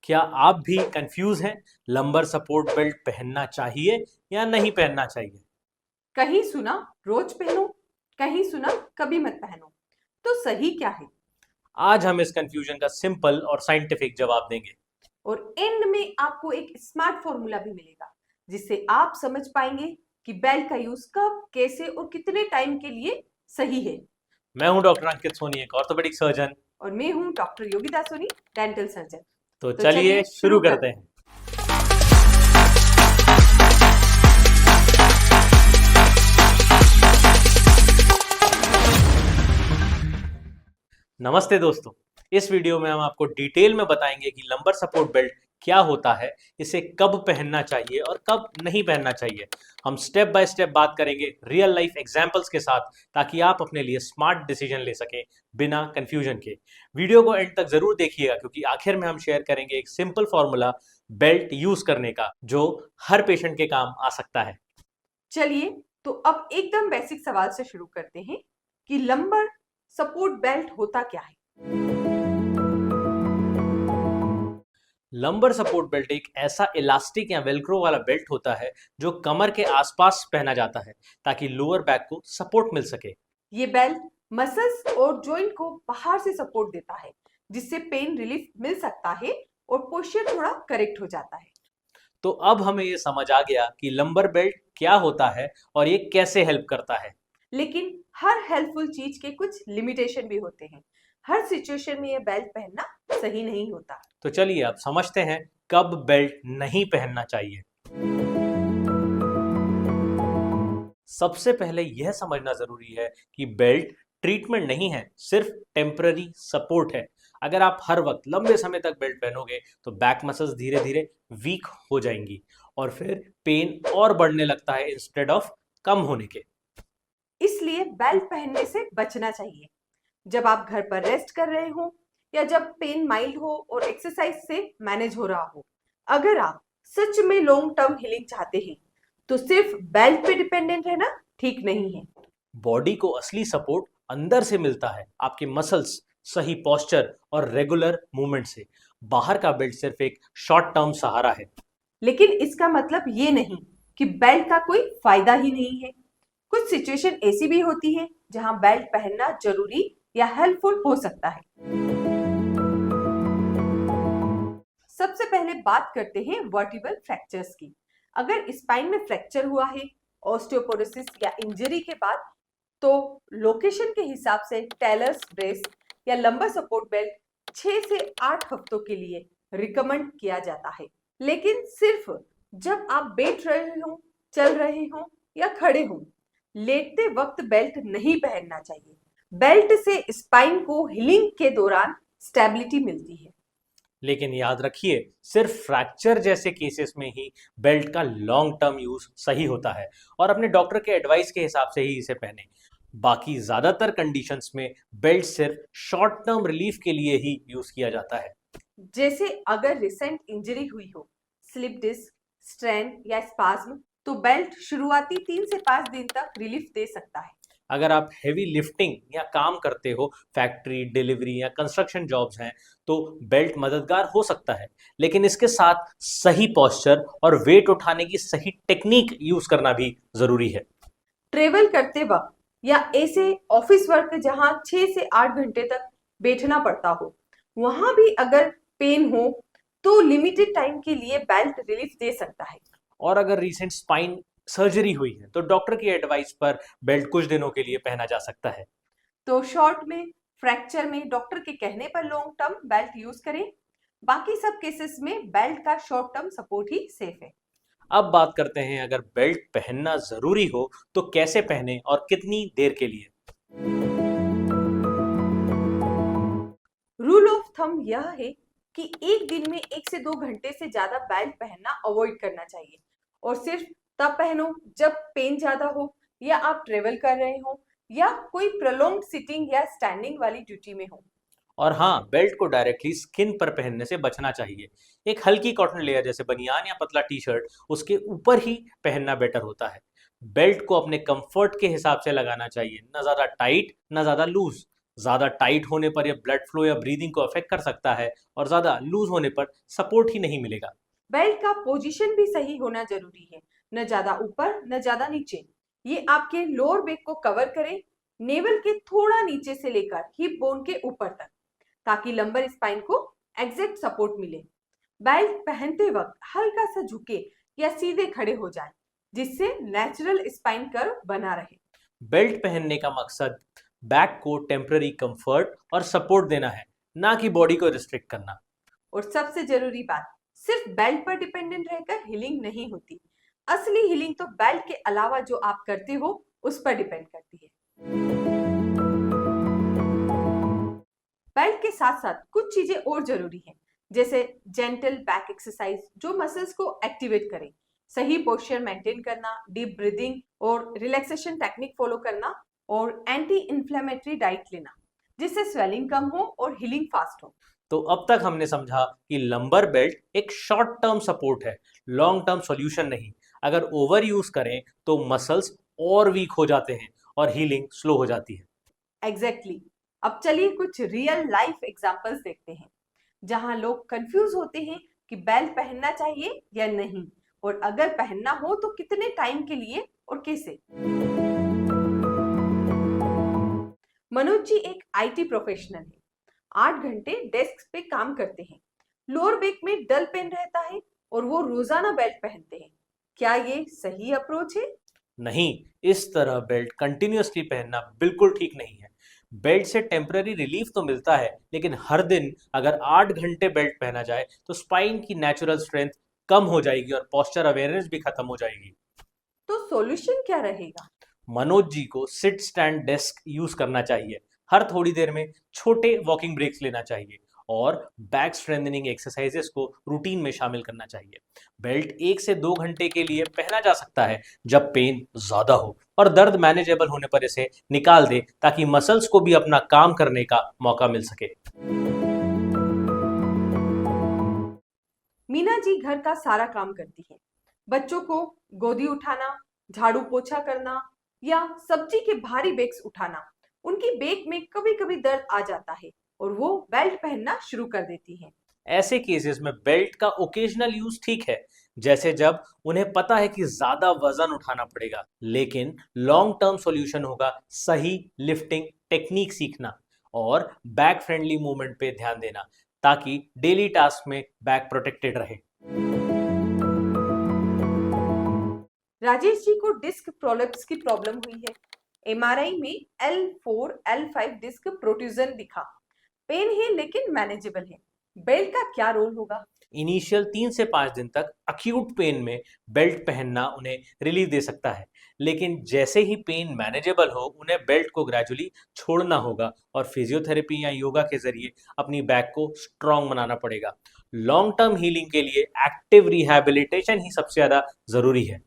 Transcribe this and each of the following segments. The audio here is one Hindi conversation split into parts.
क्या आप भी कंफ्यूज हैं? लंबर सपोर्ट बेल्ट पहनना चाहिए या नहीं पहनना चाहिए? कहीं सुना रोज पहनो, कहीं सुना कभी मत पहनो। तो सही क्या है? आज हम इस कंफ्यूजन का सिंपल और साइंटिफिक जवाब देंगे। और एंड में आपको एक स्मार्ट फॉर्मूला भी मिलेगा जिससे आप समझ पाएंगे कि बेल्ट का यूज कब, कैसे और कितने टाइम के लिए सही है। मैं हूं डॉक्टर अंकित सोनी, एक ऑर्थोपेडिक सर्जन। और मैं हूँ doctor Yogita Soni, dental surgeon. तो तो चलिए चलिए शुरू शुरू करते करते हैं। हैं। नमस्ते दोस्तों, इस वीडियो में हम आपको डिटेल में बताएंगे कि लंबर सपोर्ट बेल्ट क्या होता है, इसे कब पहनना चाहिए और कब नहीं पहनना चाहिए। हम स्टेप बाय स्टेप बात करेंगे रियल लाइफ एग्जांपल्स के साथ, ताकि आप अपने लिए स्मार्ट डिसीजन ले सकें बिना कंफ्यूजन के। वीडियो को एंड तक जरूर देखिएगा, क्योंकि आखिर में हम शेयर करेंगे एक सिंपल फॉर्मूला बेल्ट यूज करने का, जो हर पेशेंट के काम आ सकता है। चलिए, तो अब एकदम बेसिक सवाल से शुरू करते हैं कि लंबर सपोर्ट बेल्ट होता क्या है। लंबर सपोर्ट बेल्ट एक ऐसा इलास्टिक या वेलक्रो वाला बेल्ट होता है जो कमर के आसपास पहना जाता है, ताकि लोअर बैक को सपोर्ट मिल सके। ये बेल्ट मसल्स और जॉइंट को बाहर से सपोर्ट देता है, जिससे पेन रिलीफ मिल सकता है और पोस्चर थोड़ा करेक्ट हो जाता है। तो अब हमें ये समझ आ गया कि लंबर बेल्ट क्या होता है और ये कैसे हेल्प करता है। लेकिन हर हेल्पफुल चीज के कुछ लिमिटेशन भी होते हैं। हर सिचुएशन में ये बेल्ट पहनना सही नहीं होता। तो चलिए अब समझते हैं कब बेल्ट नहीं पहनना चाहिए। सबसे पहले यह समझना जरूरी है कि बेल्ट ट्रीटमेंट नहीं है, सिर्फ टेम्पररी सपोर्ट है। अगर आप हर वक्त लंबे समय तक बेल्ट पहनोगे तो बैक मसल्स धीरे धीरे वीक हो जाएंगी और फिर पेन और बढ़ने लगता है इंस्टेड ऑफ कम होने के। इसलिए बेल्ट पहनने से बचना चाहिए जब आप घर पर रेस्ट कर रहे हो या जब पेन माइल्ड हो और एक्सरसाइज से मैनेज हो रहा हो। अगर आप सच में लॉन्ग टर्म हीलिंग चाहते हैं तो सिर्फ बेल्ट पे डिपेंडेंट रहना ठीक नहीं है। बॉडी को असली सपोर्ट अंदर से मिलता है, आपके मसल्स, सही पोस्चर और रेगुलर मूवमेंट से। बाहर का बेल्ट सिर्फ एक शॉर्ट टर्म सहारा है। लेकिन इसका मतलब ये नहीं कि बेल्ट का कोई फायदा ही नहीं है। कुछ सिचुएशन ऐसी भी होती है जहां बेल्ट पहनना जरूरी या हेल्पफुल हो सकता है। सबसे पहले बात करते हैं वर्टिब्रल फ्रैक्चर्स की। अगर स्पाइन में फ्रैक्चर हुआ है ऑस्टियोपोरोसिस या इंजरी के बाद, तो लोकेशन के हिसाब से टेलर्स ब्रेस या लंबर सपोर्ट बेल्ट 6 से 8 हफ्तों के लिए रिकमेंड किया जाता है। लेकिन सिर्फ जब आप बैठ रहे हो, चल रहे हो या खड़े हो। लेटते वक्त बेल्ट नहीं पहनना चाहिए। बेल्ट से स्पाइन को हीलिंग के दौरान स्टेबिलिटी मिलती है। लेकिन याद रखिए, सिर्फ फ्रैक्चर जैसे केसेस में ही बेल्ट का लॉन्ग टर्म यूज सही होता है, और अपने डॉक्टर के एडवाइस के हिसाब से ही इसे पहने। बाकी ज्यादातर कंडीशंस में बेल्ट सिर्फ शॉर्ट टर्म रिलीफ के लिए ही यूज किया जाता है। जैसे अगर रिसेंट इंजरी हुई हो, स्लिप डिस्क, स्ट्रेन या स्पाज्म, तो बेल्ट शुरुआती 3 से 5 दिन तक रिलीफ दे सकता है। अगर आप हेवी लिफ्टिंग या काम करते हो, फैक्ट्री, डिलीवरी या कंस्ट्रक्शन जॉब्स हैं, तो बेल्ट मददगार हो सकता है। लेकिन इसके साथ सही पोस्चर और वेट उठाने की सही टेक्निक यूज करना भी जरूरी है। ट्रेवल करते वक्त या ऐसे ऑफिस वर्क जहां 6 से 8 घंटे तक बैठना पड़ता हो, वहां भी अगर पेन हो तो लिमिटेड टाइम के लिए बेल्ट रिलीफ दे सकता है। और अगर रिसेंट स्पाइन सर्जरी हुई है तो डॉक्टर की एडवाइस पर बेल्ट कुछ दिनों के लिए पहना जा सकता है। तो शॉर्ट में फ्रैक्चर में डॉक्टर के कहने पर लॉन्ग टर्म बेल्ट यूज करें। बाकी सब केसेस में बेल्ट का शॉर्ट टर्म सपोर्ट ही सेफ है। अब बात करते हैं, अगर बेल्ट पहनना जरूरी हो तो कैसे पहने और कितनी देर के लिए। रूल ऑफ थंब यह है कि एक दिन में 1 से 2 घंटे से ज्यादा बेल्ट पहनना अवॉइड करना चाहिए, और सिर्फ तब पहनो जब पेन ज्यादा हो या आप ट्रेवल कर रहे हो या कोई प्रोलॉन्ग्ड सिटिंग या स्टैंडिंग वाली ड्यूटी में हो। और हाँ, बेल्ट को डायरेक्टली स्किन पर पहनने से बचना चाहिए। एक हल्की कॉटन लेयर जैसे बनियान या पतला टी शर्ट, उसके ऊपर ही पहनना बेटर होता है। बेल्ट को अपने कंफर्ट के हिसाब से लगाना चाहिए, ना ज्यादा टाइट ना ज्यादा लूज। ज्यादा टाइट होने पर यह ब्लड फ्लो या ब्रीदिंग को अफेक्ट कर सकता है और ज्यादा लूज होने पर सपोर्ट ही नहीं मिलेगा। बेल्ट का पोजीशन भी सही होना जरूरी है, न ज्यादा ऊपर न ज्यादा नीचे। ये आपके लोअर बैक को कवर करे, नेवल के थोड़ा नीचे से लेकर हिप बोन के ऊपर तक, ताकि लंबर स्पाइन को एग्जैक्ट सपोर्ट मिले। बेल्ट पहनते वक्त हल्का सा झुके या सीधे खड़े हो जाएं, जिससे नेचुरल स्पाइन कर्व बना रहे। बेल्ट पहनने का मकसद बैक को टेम्पररी कंफर्ट और सपोर्ट देना है, ना कि बॉडी को रिस्ट्रिक्ट करना। और सबसे जरूरी बात, सिर्फ बेल्ट पर डिपेंडेंट रहकर हीलिंग नहीं होती। असली हीलिंग तो बेल्ट के अलावा जो आप करते हो उस पर डिपेंड करती है। बेल्ट के साथ साथ कुछ चीजें और जरूरी हैं, जैसे जेंटल बैक एक्सरसाइज जो मसल्स को एक्टिवेट करें, सही पोस्चर मेंटेन करना, डीप ब्रीदिंग और रिलैक्सेशन टेक्निक फॉलो करना, और एंटी इंफ्लेमेटरी डाइट लेना, जिससे स्वेलिंग कम हो और हीलिंग फास्ट हो। तो अब तक हमने समझा कि लंबर बेल्ट एक शॉर्ट टर्म सपोर्ट है, लॉन्ग टर्म सॉल्यूशन नहीं। अगर ओवर यूज करें तो मसल्स और वीक हो जाते हैं और हीलिंग स्लो हो जाती है। एग्जैक्टली। अब चलिए कुछ रियल लाइफ एग्जांपल्स देखते हैं, जहां लोग कंफ्यूज होते हैं कि बेल्ट पहनना चाहिए या नहीं, और अगर पहनना हो तो कितने टाइम के लिए और कैसे। मनोज जी एक आईटी प्रोफेशनल है, 8 घंटे डेस्क पे काम करते हैं, लोअर बैक में डल पेन रहता है और वो रोजाना बेल्ट पहनते हैं। क्या ये सही अप्रोच है? नहीं, इस तरह बेल्ट कंटिन्यूअसली पहनना बिल्कुल ठीक नहीं है। बेल्ट से टेम्पररी रिलीफ तो मिलता है, लेकिन हर दिन अगर 8 घंटे बेल्ट पहना जाए तो स्पाइन की नेचुरल स्ट्रेंथ कम हो जाएगी और पोस्चर अवेयरनेस भी खत्म हो जाएगी। तो सॉल्यूशन क्या रहेगा? मनोज जी को सिट स्टैंड डेस्क यूज करना चाहिए। हर थोड़ी देर में छोटे वॉकिंग ब्रेक्स लेना चाहिए और बैक स्ट्रेंथनिंग एक्सरसाइजेस को रूटीन में शामिल करना चाहिए। बेल्ट 1 से 2 घंटे के लिए पहना जा सकता है जब पेन ज्यादा हो, और दर्द मैनेजेबल होने पर इसे निकाल दे ताकि मसल्स को भी अपना काम करने का मौका मिल सके। मीना जी घर का सारा काम करती है, बच्चों को गोदी उठाना, झाड़ू पोछा करना या सब्जी के भारी बैग्स उठाना। उनकी बैक में कभी कभी दर्द आ जाता है और वो बेल्ट पहनना शुरू कर देती है। ऐसे केसेस में बेल्ट का ओकेजनल यूज ठीक है, जैसे जब उन्हें पता है कि ज्यादा वजन उठाना पड़ेगा, लेकिन लॉन्ग टर्म सॉल्यूशन होगा सही लिफ्टिंग टेक्निक सीखना और बैक फ्रेंडली मूवमेंट पे ध्यान देना, ताकि डेली टास्क में बैक प्रोटेक्टेड रहे। राजेश जी को डिस्क प्रोलेप्स की प्रॉब्लम हुई है। एमआरआई में L4 L5 डिस्क प्रोट्रूजन दिखा। पेन है लेकिन मैनेजेबल है। बेल्ट का क्या रोल होगा? इनिशियल 3 से 5 दिन तक अक्यूट पेन में बेल्ट पहनना उन्हें रिलीफ दे सकता है, लेकिन जैसे ही पेन मैनेजेबल हो उन्हें बेल्ट को ग्रेजुअली छोड़ना होगा और फिजियोथेरेपी या योगा के जरिए अपनी बैक को स्ट्रांग बनाना पड़ेगा। लॉन्ग टर्म हीलिंग के लिए एक्टिव रिहैबिलिटेशन ही सबसे ज्यादा जरूरी है।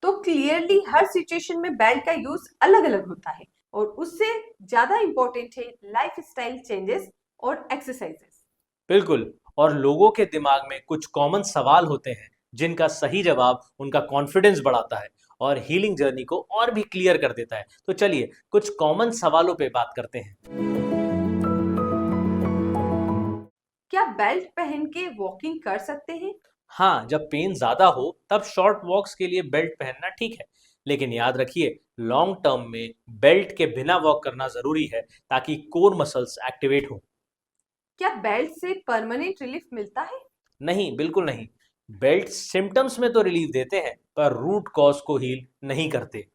तो क्लियरली हर सिचुएशन में बेल्ट का यूज अलग अलग होता है, और उससे ज्यादा इंपॉर्टेंट है लाइफस्टाइल चेंजेस और एक्सरसाइजेस। बिल्कुल, और लोगों के दिमाग में कुछ कॉमन सवाल होते हैं जिनका सही जवाब उनका कॉन्फिडेंस बढ़ाता है और हीलिंग जर्नी को और भी क्लियर कर देता है। तो चलिए कुछ कॉमन सवालों पे बात करते हैं। क्या बेल्ट पहन के वॉकिंग कर सकते हैं? हाँ, जब पेन ज्यादा हो तब शॉर्ट वॉक्स के लिए बेल्ट पहनना ठीक है, लेकिन याद रखिए लॉन्ग टर्म में बेल्ट के बिना वॉक करना जरूरी है ताकि कोर मसल्स एक्टिवेट हो। क्या बेल्ट से परमानेंट रिलीफ मिलता है? नहीं, बिल्कुल नहीं। बेल्ट सिम्टम्स में तो रिलीफ देते हैं पर रूट कॉज को हील नहीं करते।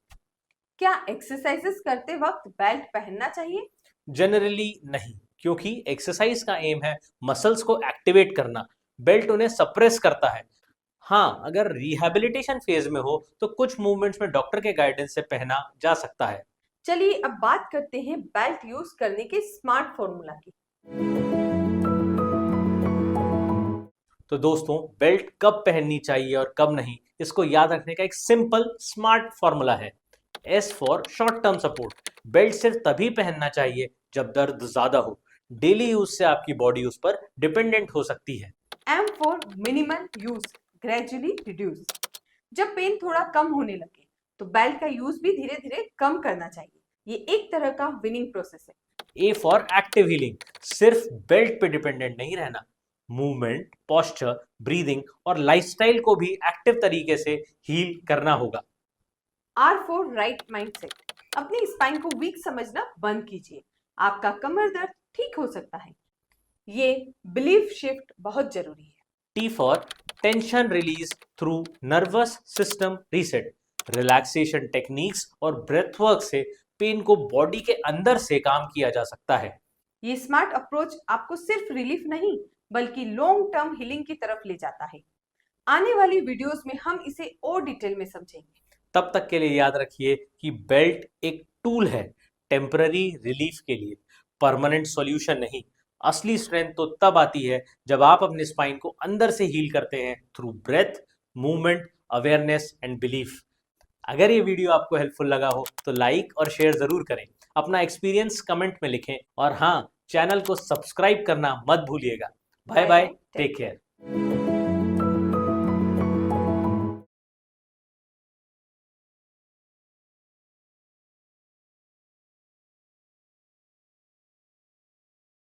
क्या एक्सरसाइजेस करते वक्त बेल्ट पहनना चाहिए? जनरली नहीं, क्योंकि एक्सरसाइज का एम है मसल्स को एक्टिवेट करना, बेल्ट उन्हें सप्रेस करता है। हाँ, अगर रिहैबिलिटेशन फेज में हो तो कुछ मूवमेंट्स में डॉक्टर के गाइडेंस से पहना जा सकता है। चलिए अब बात करते हैं बेल्ट यूज करने के स्मार्ट फॉर्मूला की। तो दोस्तों, बेल्ट कब पहननी चाहिए और कब नहीं, इसको याद रखने का एक सिंपल स्मार्ट फॉर्मूला है। S for short term support. Belt सिर्फ तभी पहनना चाहिए जब दर्द ज्यादा हो, डेली यूज से आपकी बॉडी उस पर डिपेंडेंट हो सकती है। M for minimal use, gradually reduce. जब पेन थोड़ा कम होने लगे तो बेल्ट का यूज भी धीरे धीरे कम करना चाहिए। ये एक तरह का विनिंग प्रोसेस है। ए फॉर एक्टिव हीलिंग, सिर्फ बेल्ट पे डिपेंडेंट नहीं रहना, मूवमेंट, पोस्चर, ब्रीदिंग और लाइफस्टाइल को भी एक्टिव तरीके से हील करना होगा। आर फॉर राइट माइंडसेट, अपनी स्पाइन को वीक समझना बंद कीजिए, आपका कमर दर्द ठीक हो सकता है। ये बिलीफ शिफ्ट बहुत जरूरी है। T for tension release through nervous system reset, relaxation techniques और ब्रेथ वर्क से पेन को बॉडी के अंदर से काम किया जा सकता है। ये स्मार्ट अप्रोच आपको सिर्फ रिलीफ नहीं बल्कि लॉन्ग टर्म हीलिंग की तरफ ले जाता है। आने वाली वीडियोस में हम इसे और डिटेल में समझेंगे। तब तक के लिए याद रखिए कि बेल्ट एक टूल है, टेम्पररी रिलीफ के लिए, परमानेंट सॉल्यूशन नहीं। असली स्ट्रेंथ तो तब आती है जब आप अपने स्पाइन को अंदर से हील करते हैं through breath, movement, awareness and belief. अगर ये वीडियो आपको हेल्पफुल लगा हो तो लाइक और शेयर जरूर करें, अपना एक्सपीरियंस कमेंट में लिखें और हाँ, चैनल को सब्सक्राइब करना मत भूलिएगा। Bye bye, take care.